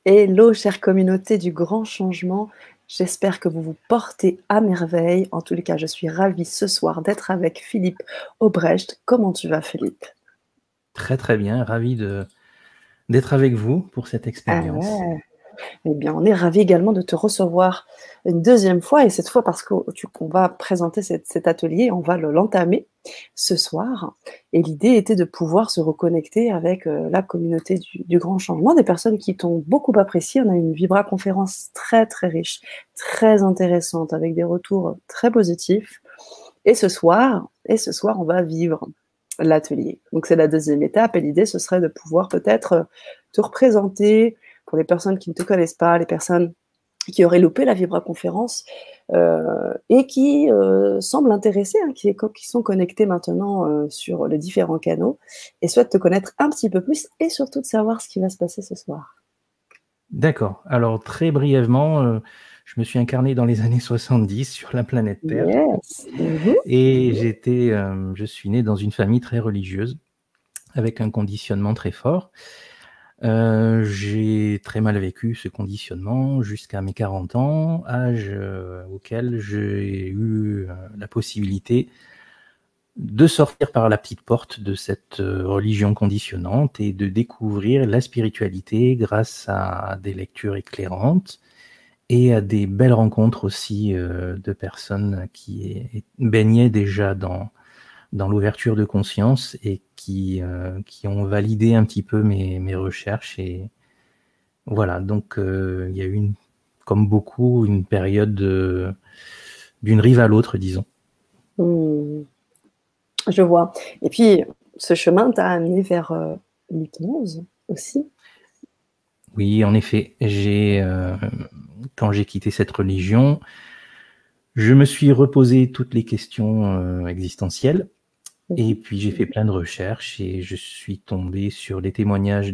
Hello, chère communauté du grand changement. J'espère que vous vous portez à merveille. En tous les cas, je suis ravie ce soir d'être avec Philippe Aubrecht. Comment tu vas, Philippe? Très très bien, ravi d'être avec vous pour cette Ah expérience. ouais. Eh bien, on est ravis également de te recevoir une deuxième fois, et cette fois parce qu'on va présenter cet atelier, on va l'entamer ce soir. Et l'idée était de pouvoir se reconnecter avec la communauté du grand changement, des personnes qui t'ont beaucoup apprécié. On a eu une Vibra conférence très très riche, très intéressante, avec des retours très positifs. Et ce soir, on va vivre l'atelier. Donc c'est la deuxième étape, et l'idée ce serait de pouvoir peut-être te représenter pour les personnes qui ne te connaissent pas, les personnes qui auraient loupé la Vibra conférence et qui semblent intéressées, hein, qui sont connectées maintenant sur les différents canaux et souhaitent te connaître un petit peu plus et surtout de savoir ce qui va se passer ce soir. D'accord, alors très brièvement, je me suis incarné dans les années 70 sur la planète Terre Yes. et je suis né dans une famille très religieuse avec un conditionnement très fort. J'ai très mal vécu ce conditionnement jusqu'à mes 40 ans, âge auquel j'ai eu la possibilité de sortir par la petite porte de cette religion conditionnante et de découvrir la spiritualité grâce à des lectures éclairantes et à des belles rencontres aussi de personnes qui baignaient déjà dans l'ouverture de conscience et qui ont validé un petit peu mes recherches. Et voilà, donc il y a eu, comme beaucoup, une période d'une rive à l'autre, disons. Mmh. Je vois. Et puis, ce chemin t'a amené vers l'hypnose aussi. Oui, en effet, quand j'ai quitté cette religion, je me suis reposé toutes les questions existentielles et Mhm. puis j'ai fait plein de recherches et je suis tombé sur des témoignages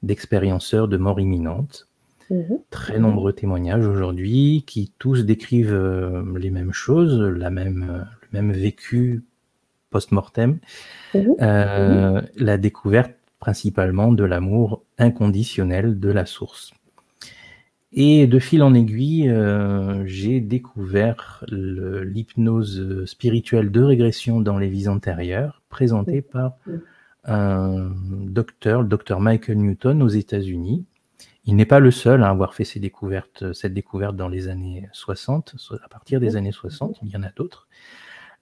d'expérienceurs de mort imminente. Mhm. Très nombreux témoignages aujourd'hui qui tous décrivent les mêmes choses, le même vécu post-mortem, Mhm. la découverte principalement de l'amour inconditionnel de la source. Et de fil en aiguille, j'ai découvert l'hypnose spirituelle de régression dans les vies antérieures, présentée par un docteur, le docteur Michael Newton aux États-Unis. Il n'est pas le seul à avoir fait cette découverte dans les années 60, à partir des années 60, il y en a d'autres.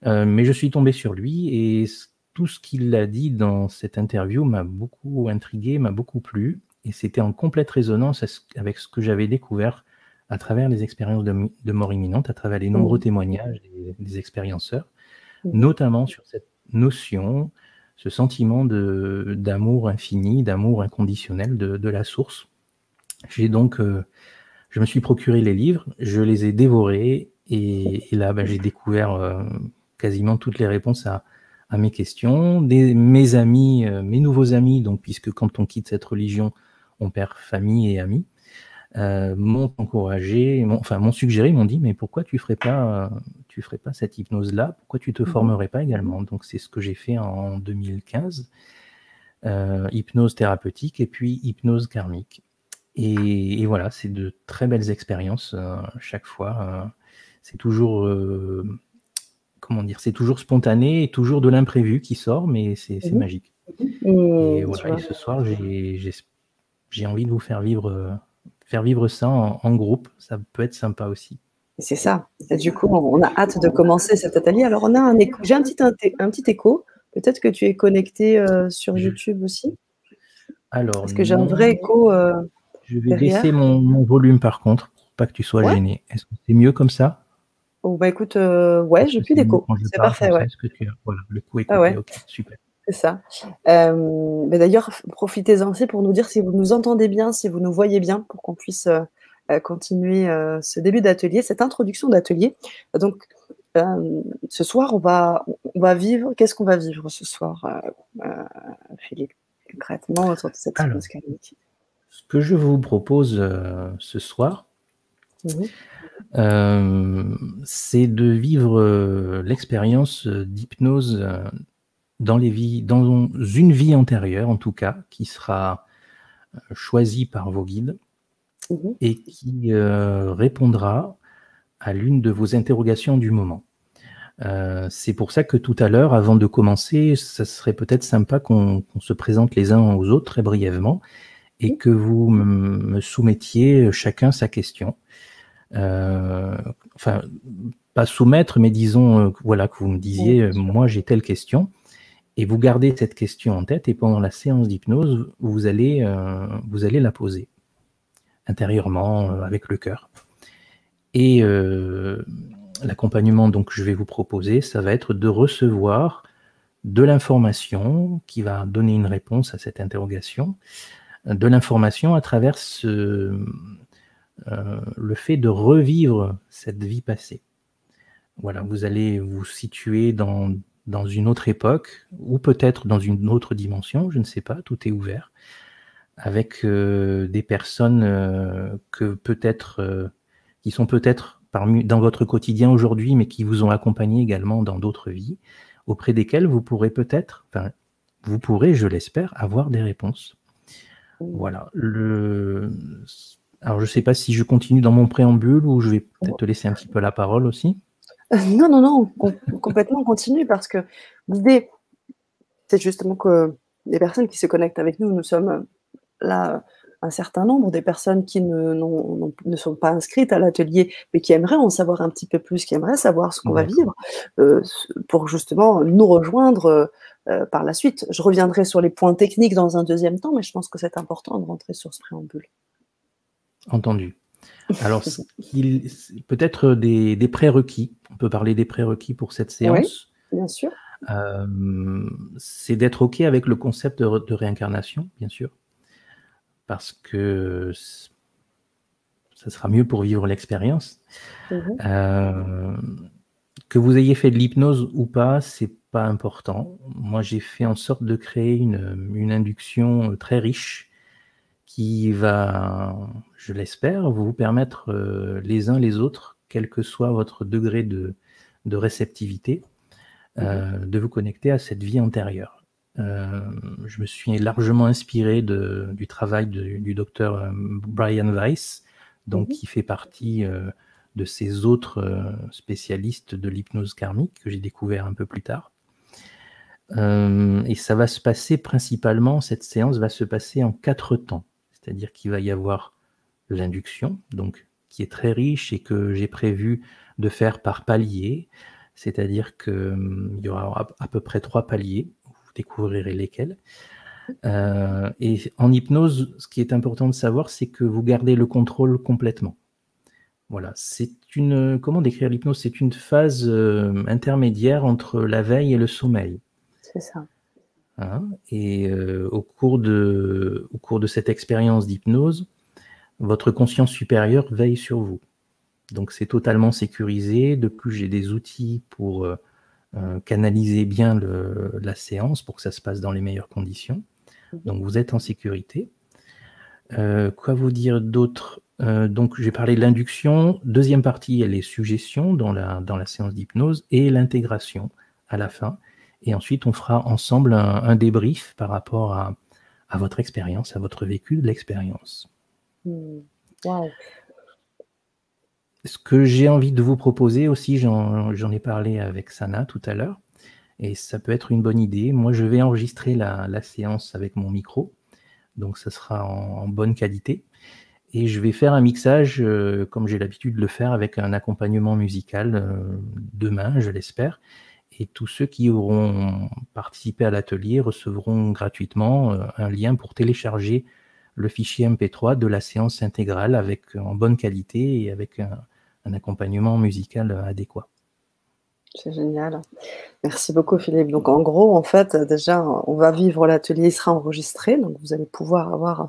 Mais je suis tombé sur lui et tout ce qu'il a dit dans cette interview m'a beaucoup intrigué, m'a beaucoup plu. Et c'était en complète résonance avec ce que j'avais découvert à travers les expériences de mort imminente, à travers les nombreux Mhm. témoignages des expérienceurs, Mhm. notamment sur cette notion, ce sentiment d'amour infini, d'amour inconditionnel de la source. Je me suis procuré les livres, je les ai dévorés, et là, j'ai découvert quasiment toutes les réponses à mes questions. Mes amis, mes nouveaux amis, donc, puisque quand on quitte cette religion, on perd famille et amis, m'ont encouragé, m'ont suggéré, m'ont dit, mais pourquoi tu ferais pas cette hypnose-là? Pourquoi tu te Mhm. formerais pas également? Donc, c'est ce que j'ai fait en 2015, hypnose thérapeutique et puis hypnose karmique. Et voilà, c'est de très belles expériences chaque fois. C'est toujours, comment dire, c'est toujours spontané et toujours de l'imprévu qui sort, mais c'est Mhm. magique. Et Mhm. Je voilà, et vois. ce soir, j'ai envie de vous faire vivre ça en groupe. Ça peut être sympa aussi. C'est ça. Et du coup, on a hâte de commencer cet atelier. Alors, on a un écho. J'ai un petit écho. Peut-être que tu es connecté sur Je- YouTube aussi, alors parce que j'ai un vrai non, écho je vais baisser derrière. mon volume par contre, pour pas que tu sois Ouais. gêné. Est-ce que c'est mieux comme ça? Oh, bah écoute, ouais, Est-ce j'ai que plus c'est mieux d'écho. quand je C'est parle parfait, comme ça? ouais. Est-ce que tu as, voilà, le coup est Ah coupé? ouais, Ok, super. c'est ça. Mais d'ailleurs, profitez-en aussi pour nous dire si vous nous entendez bien, si vous nous voyez bien, pour qu'on puisse continuer ce début d'atelier, cette introduction d'atelier. Donc, ce soir, on va vivre. Qu'est-ce qu'on va vivre ce soir, Philippe, concrètement, autour de cette Alors, hypnose karmique? ce que je vous propose ce soir, Mhm. c'est de vivre l'expérience d'hypnose dans une vie antérieure, en tout cas, qui sera choisie par vos guides. et qui répondra à l'une de vos interrogations du moment. C'est pour ça que tout à l'heure, avant de commencer, ça serait peut-être sympa qu'on se présente les uns aux autres très brièvement et que vous me soumettiez chacun sa question. Enfin, pas soumettre, mais disons, voilà, que vous me disiez, moi j'ai telle question, et vous gardez cette question en tête, et pendant la séance d'hypnose, vous allez la poser intérieurement, avec le cœur. Et l'accompagnement donc que je vais vous proposer, ça va être de recevoir de l'information qui va donner une réponse à cette interrogation, de l'information à travers le fait de revivre cette vie passée. Voilà, vous allez vous situer dans une autre époque, ou peut-être dans une autre dimension, je ne sais pas, tout est ouvert, avec des personnes que peut-être, qui sont peut-être dans votre quotidien aujourd'hui, mais qui vous ont accompagné également dans d'autres vies, auprès desquelles vous pourrez peut-être, enfin, vous pourrez, je l'espère, avoir des réponses. Voilà. Alors, je ne sais pas si je continue dans mon préambule ou je vais peut-être te laisser un petit peu la parole aussi. Non, non, non, complètement continue, parce que l'idée, c'est justement que les personnes qui se connectent avec nous, nous sommes là un certain nombre, des personnes qui ne sont pas inscrites à l'atelier, mais qui aimeraient en savoir un petit peu plus, qui aimeraient savoir ce qu'on va vivre, pour justement nous rejoindre par la suite. Je reviendrai sur les points techniques dans un deuxième temps, mais je pense que c'est important de rentrer sur ce préambule. Entendu. Alors, peut-être des prérequis, on peut parler des prérequis pour cette séance. Oui, bien sûr. C'est d'être OK avec le concept de réincarnation, bien sûr, parce que ça sera mieux pour vivre l'expérience. Que vous ayez fait de l'hypnose ou pas, c'est pas important. Moi, j'ai fait en sorte de créer une induction très riche qui va, je l'espère, vous permettre les uns les autres, quel que soit votre degré de réceptivité, de vous connecter à cette vie antérieure. Je me suis largement inspiré du travail du docteur Brian Weiss, donc qui fait partie de ces autres spécialistes de l'hypnose karmique que j'ai découvert un peu plus tard. Et ça va se passer principalement, cette séance va se passer en 4 temps. C'est-à-dire qu'il va y avoir l'induction, donc qui est très riche et que j'ai prévu de faire par paliers. C'est-à-dire qu'il y aura à peu près 3 paliers, vous découvrirez lesquels. Et en hypnose, ce qui est important de savoir, c'est que vous gardez le contrôle complètement. Voilà, comment décrire l'hypnose? C'est une phase intermédiaire entre la veille et le sommeil. C'est ça. Hein, et au cours de cette expérience d'hypnose, votre conscience supérieure veille sur vous. Donc c'est totalement sécurisé. De plus, j'ai des outils pour canaliser bien la séance pour que ça se passe dans les meilleures conditions. Donc vous êtes en sécurité. Quoi vous dire d'autre? Donc j'ai parlé de l'induction. Deuxième partie, elle est suggestion dans la séance d'hypnose et l'intégration à la fin. Et ensuite, on fera ensemble un débrief par rapport à votre expérience, à votre vécu de l'expérience. Wow. Ce que j'ai envie de vous proposer aussi, j'en ai parlé avec Sana tout à l'heure, et ça peut être une bonne idée. Moi, je vais enregistrer la séance avec mon micro, donc ça sera en bonne qualité. Et je vais faire un mixage, comme j'ai l'habitude de le faire, avec un accompagnement musical demain, je l'espère. Et tous ceux qui auront participé à l'atelier recevront gratuitement un lien pour télécharger le fichier MP3 de la séance intégrale en bonne qualité et avec un accompagnement musical adéquat. C'est génial. Merci beaucoup, Philippe. Donc, en gros, en fait, déjà, on va vivre l'atelier, il sera enregistré. Donc, vous allez pouvoir avoir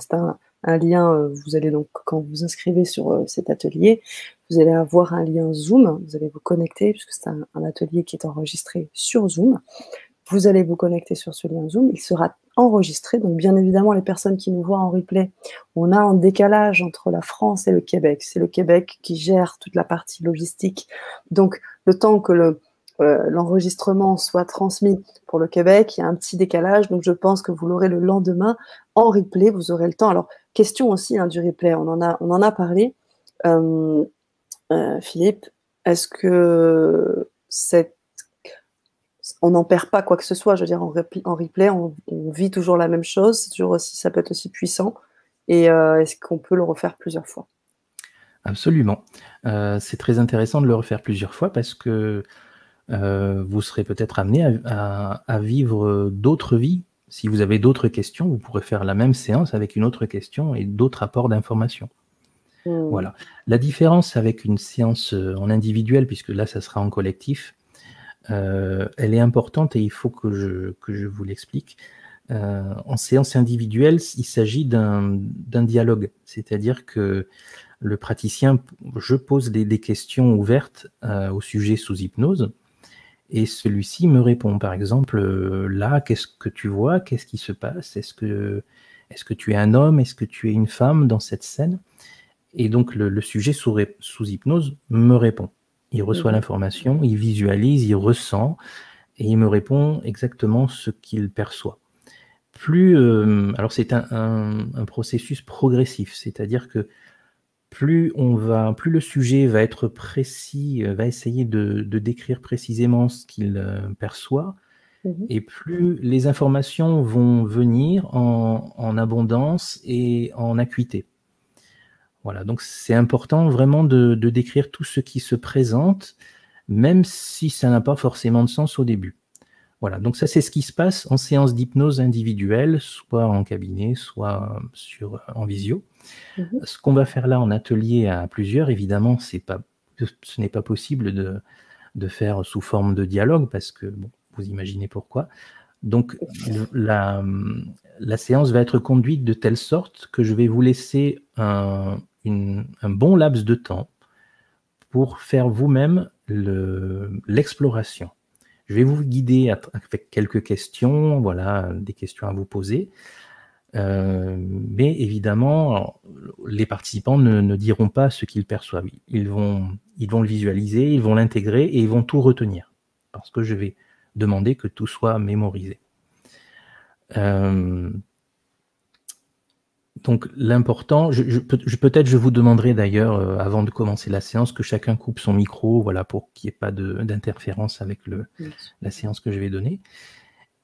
un lien. Vous allez donc, quand vous vous inscrivez sur cet atelier, vous allez avoir un lien Zoom. Vous allez vous connecter, puisque c'est un atelier qui est enregistré sur Zoom. Vous allez vous connecter sur ce lien Zoom. Il sera enregistré. Donc, bien évidemment, les personnes qui nous voient en replay, on a un décalage entre la France et le Québec. C'est le Québec qui gère toute la partie logistique. Donc, le temps que l'enregistrement soit transmis pour le Québec, il y a un petit décalage, donc je pense que vous l'aurez le lendemain en replay, vous aurez le temps. Alors, question aussi du replay, on en a parlé. Philippe, est-ce que on n'en perd pas quoi que ce soit? Je veux dire, en replay, on vit toujours la même chose, toujours aussi, ça peut être aussi puissant. Et est-ce qu'on peut le refaire plusieurs fois? Absolument. C'est très intéressant de le refaire plusieurs fois parce que vous serez peut-être amené à vivre d'autres vies. Si vous avez d'autres questions, vous pourrez faire la même séance avec une autre question et d'autres apports d'informations. Voilà. La différence avec une séance en individuel, puisque là, ça sera en collectif, elle est importante et il faut que je vous l'explique. En séance individuelle, il s'agit d'un dialogue, c'est-à-dire que le praticien, je pose des questions ouvertes au sujet sous hypnose et celui-ci me répond. Par exemple, là, qu'est-ce que tu vois? Qu'est-ce qui se passe? Est-ce que tu es un homme? Est-ce que tu es une femme dans cette scène? Et donc, le sujet sous hypnose me répond. Il reçoit l'information, il visualise, il ressent, et il me répond exactement ce qu'il perçoit. Alors, c'est un processus progressif, c'est-à-dire que plus le sujet va être précis, va essayer de décrire précisément ce qu'il perçoit, et plus les informations vont venir en abondance et en acuité. Voilà, donc c'est important vraiment de décrire tout ce qui se présente, même si ça n'a pas forcément de sens au début. Voilà, donc ça c'est ce qui se passe en séance d'hypnose individuelle, soit en cabinet, soit en visio. Ce qu'on va faire là en atelier à plusieurs, évidemment, ce n'est pas possible de faire sous forme de dialogue, parce que, bon, vous imaginez pourquoi. Donc la séance va être conduite de telle sorte que je vais vous laisser un bon laps de temps pour faire vous-même l'exploration. Je vais vous guider avec quelques questions, voilà, des questions à vous poser. Mais évidemment, les participants ne diront pas ce qu'ils perçoivent. Ils vont le visualiser, ils vont l'intégrer et ils vont tout retenir. Parce que je vais demander que tout soit mémorisé. Donc l'important, peut-être je vous demanderai d'ailleurs, avant de commencer la séance, que chacun coupe son micro, voilà, pour qu'il n'y ait pas d'interférence avec la séance que je vais donner.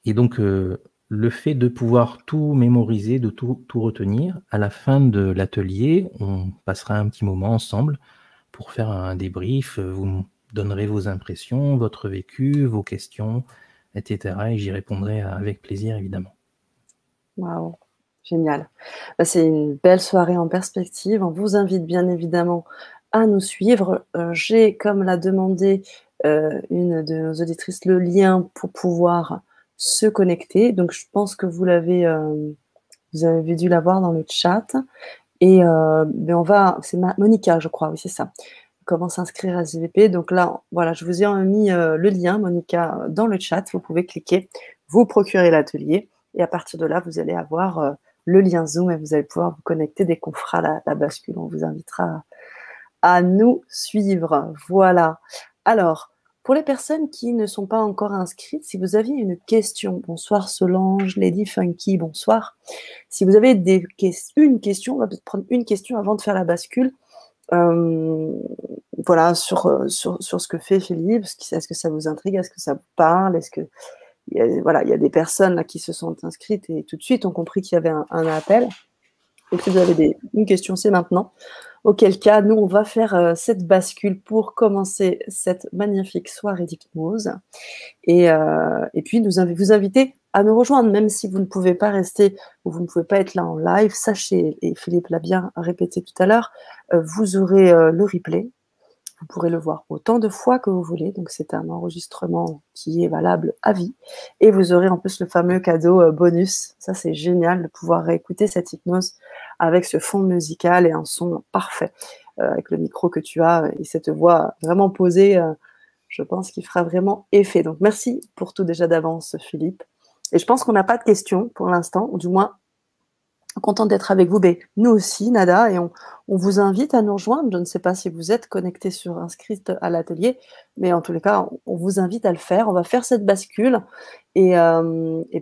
Et donc le fait de pouvoir tout mémoriser, de tout retenir, à la fin de l'atelier, on passera un petit moment ensemble pour faire un débrief. Vous me donnerez vos impressions, votre vécu, vos questions, etc. Et j'y répondrai avec plaisir, évidemment. Waouh, génial. C'est une belle soirée en perspective. On vous invite bien évidemment à nous suivre. J'ai, comme l'a demandé une de nos auditrices, le lien pour pouvoir se connecter. Donc, je pense que vous avez dû l'avoir dans le chat. Et c'est Monica, je crois, oui, c'est ça. Comment s'inscrire à SVP. Donc là, voilà, je vous ai mis le lien, Monica, dans le chat. Vous pouvez cliquer, vous procurer l'atelier. Et à partir de là, vous allez avoir le lien Zoom et vous allez pouvoir vous connecter dès qu'on fera la bascule. On vous invitera à nous suivre. Voilà. Alors, pour les personnes qui ne sont pas encore inscrites, si vous aviez une question, bonsoir Solange, Lady Funky, bonsoir. Si vous avez une question, on va peut-être prendre une question avant de faire la bascule. Voilà, sur ce que fait Philippe. Est-ce que ça vous intrigue? Est-ce que ça vous parle? Est-ce que il y a des personnes là qui se sont inscrites et tout de suite ont compris qu'il y avait un appel. Donc, si vous avez une question, c'est maintenant. Auquel cas, nous, on va faire cette bascule pour commencer cette magnifique soirée d'hypnose. Et puis, vous inviter à nous rejoindre, même si vous ne pouvez pas rester ou vous ne pouvez pas être là en live. Sachez, et Philippe l'a bien répété tout à l'heure, vous aurez le replay. Vous pourrez le voir autant de fois que vous voulez. Donc, c'est un enregistrement qui est valable à vie. Et vous aurez en plus le fameux cadeau bonus. Ça, c'est génial de pouvoir réécouter cette hypnose avec ce fond musical et un son parfait. Avec le micro que tu as et cette voix vraiment posée, je pense qu'il fera vraiment effet. Donc, merci pour tout déjà d'avance, Philippe. Et je pense qu'on n'a pas de questions pour l'instant, ou du moins, Contente d'être avec vous, mais nous aussi, Nada, et on vous invite à nous rejoindre. Je ne sais pas si vous êtes connectés inscrite à l'atelier, mais en tous les cas, on vous invite à le faire. On va faire cette bascule. Et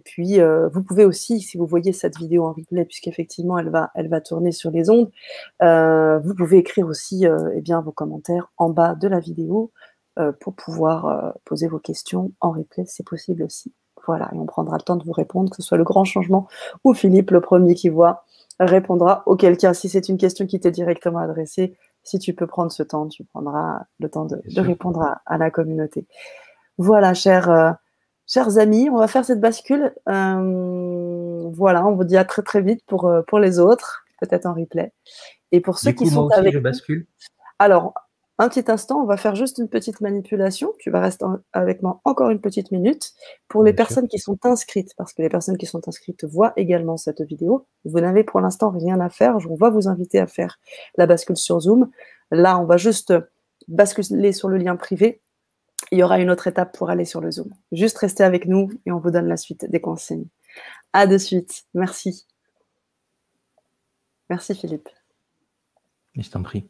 puis, vous pouvez aussi, si vous voyez cette vidéo en replay, puisqu'effectivement, elle va tourner sur les ondes, vous pouvez écrire aussi eh bien, vos commentaires en bas de la vidéo pour pouvoir poser vos questions en replay, c'est possible aussi. Voilà, et on prendra le temps de vous répondre, que ce soit le grand changement ou Philippe, le premier qui voit, répondra. Auquel cas, si c'est une question qui t'est directement adressée, si tu peux prendre ce temps, tu prendras le temps de répondre à la communauté. Voilà, chers amis, on va faire cette bascule. Voilà, on vous dit à très très vite pour les autres, peut-être en replay. Et pour ceux qui sont avec nous, je bascule. Alors, un petit instant, on va faire juste une petite manipulation. Tu vas rester avec moi encore une petite minute pour les personnes qui sont inscrites, parce que les personnes qui sont inscrites voient également cette vidéo. Vous n'avez pour l'instant rien à faire. On va vous inviter à faire la bascule sur Zoom. Là, on va juste basculer sur le lien privé. Il y aura une autre étape pour aller sur le Zoom. Juste restez avec nous et on vous donne la suite des consignes. À de suite. Merci. Merci Philippe. Je t'en prie.